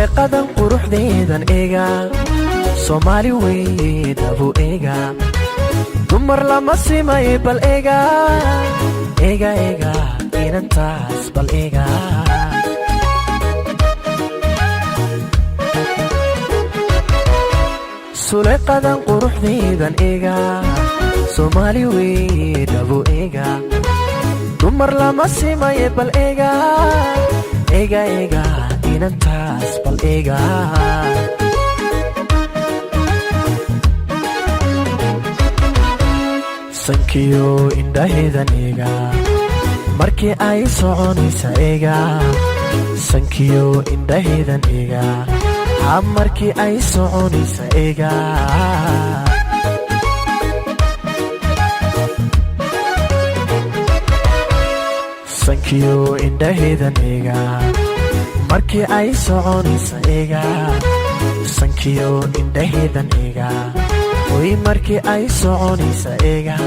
suleeqadan quruxdeedan eega Soomaali weydabu eega dumar lama simay bal eega eega eega inantaas bal eega suleeqadan quruxdeedan eega Soomaali weydabu eega dumar lama simay bal eega eega eega inantaas bal eega sankiyo indhaheedan eega markii ay soconaysa eega sankiyo indhaheedan eega markii ay soconaysa eega sankiyo indhaheedan eega markii ay soconaysa eega sankiyo indhaheedan eega way markii ay soconaysa eega